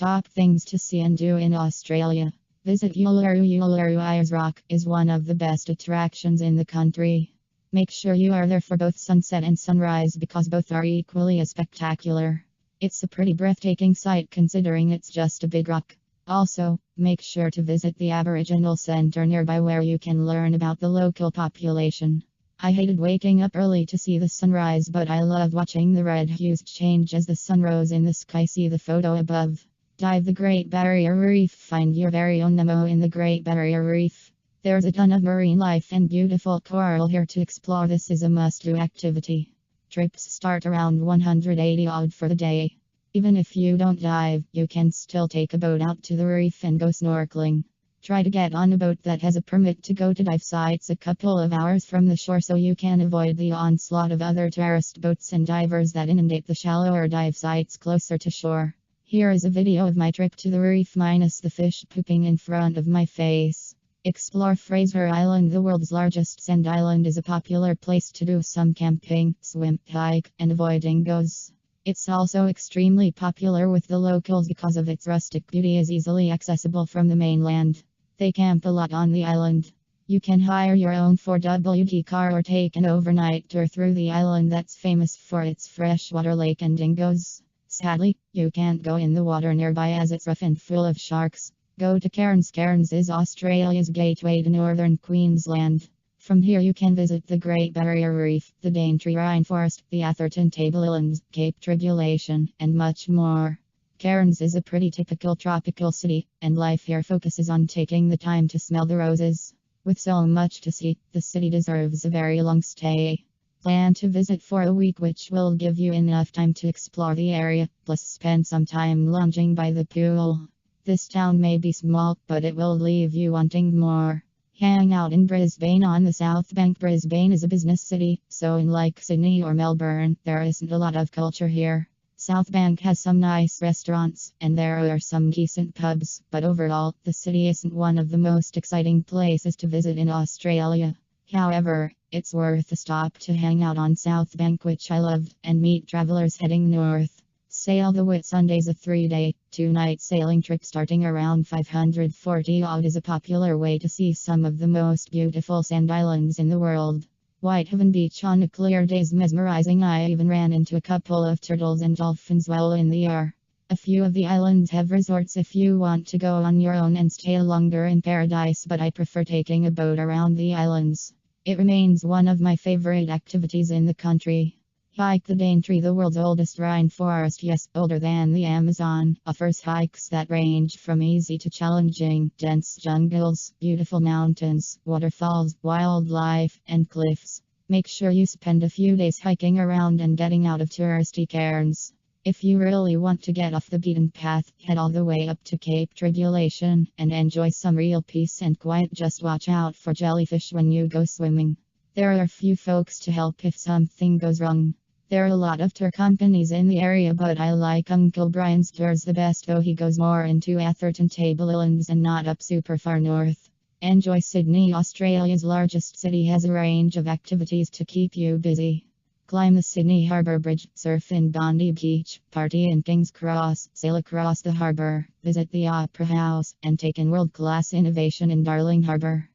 Top things to see and do in Australia. Visit Uluru. Uluru Ayers Rock is one of the best attractions in the country. Make sure you are there for both sunset and sunrise because both are equally as spectacular. It's a pretty breathtaking sight considering it's just a big rock. Also, make sure to visit the Aboriginal Centre nearby where you can learn about the local population. I hated waking up early to see the sunrise, but I loved watching the red hues change as the sun rose in the sky. See the photo above. Dive the Great Barrier Reef. Find your very own Nemo in the Great Barrier Reef. There's a ton of marine life and beautiful coral here to explore. This is a must-do activity. Trips start around 180 odd for the day. Even if you don't dive, you can still take a boat out to the reef and go snorkeling. Try to get on a boat that has a permit to go to dive sites a couple of hours from the shore so you can avoid the onslaught of other tourist boats and divers that inundate the shallower dive sites closer to shore. Here is a video of my trip to the reef minus the fish pooping in front of my face. Explore Fraser Island. The world's largest sand island is a popular place to do some camping, swim, hike, and avoid dingoes. It's also extremely popular with the locals because of its rustic beauty is easily accessible from the mainland. They camp a lot on the island. You can hire your own 4WD car or take an overnight tour through the island that's famous for its freshwater lake and dingoes. Sadly, you can't go in the water nearby as it's rough and full of sharks. Go to Cairns. Cairns is Australia's gateway to northern Queensland. From here you can visit the Great Barrier Reef, the Daintree Rainforest, the Atherton Table Islands, Cape Tribulation, and much more. Cairns is a pretty typical tropical city, and life here focuses on taking the time to smell the roses. With so much to see, the city deserves a very long stay. Plan to visit for a week, which will give you enough time to explore the area, plus spend some time lounging by the pool. This town may be small, but it will leave you wanting more. Hang out in Brisbane on the South Bank. Brisbane is a business city, so unlike Sydney or Melbourne, there isn't a lot of culture here. South Bank has some nice restaurants, and there are some decent pubs, but overall, the city isn't one of the most exciting places to visit in Australia. However, it's worth a stop to hang out on South Bank, which I loved, and meet travelers heading north. Sail the Whitsundays, a 3-day, 2-night sailing trip starting around 540 odd is a popular way to see some of the most beautiful sand islands in the world. Whitehaven Beach on a clear day is mesmerizing. I even ran into a couple of turtles and dolphins while in the air. A few of the islands have resorts if you want to go on your own and stay longer in paradise, but I prefer taking a boat around the islands. It remains one of my favorite activities in the country. Hike the Daintree. The world's oldest rainforest, yes, older than the Amazon, offers hikes that range from easy to challenging. Dense jungles, beautiful mountains, waterfalls, wildlife, and cliffs. Make sure you spend a few days hiking around and getting out of touristy cairns. If you really want to get off the beaten path, head all the way up to Cape Tribulation and enjoy some real peace and quiet. Just watch out for jellyfish when you go swimming. There are few folks to help if something goes wrong. There are a lot of tour companies in the area, but I like Uncle Brian's tours the best, though he goes more into Atherton Table Islands and not up super far north. Enjoy Sydney. Australia's largest city has a range of activities to keep you busy. Climb the Sydney Harbour Bridge, surf in Bondi Beach, party in King's Cross, sail across the harbour, visit the Opera House, and take in world-class innovation in Darling Harbour.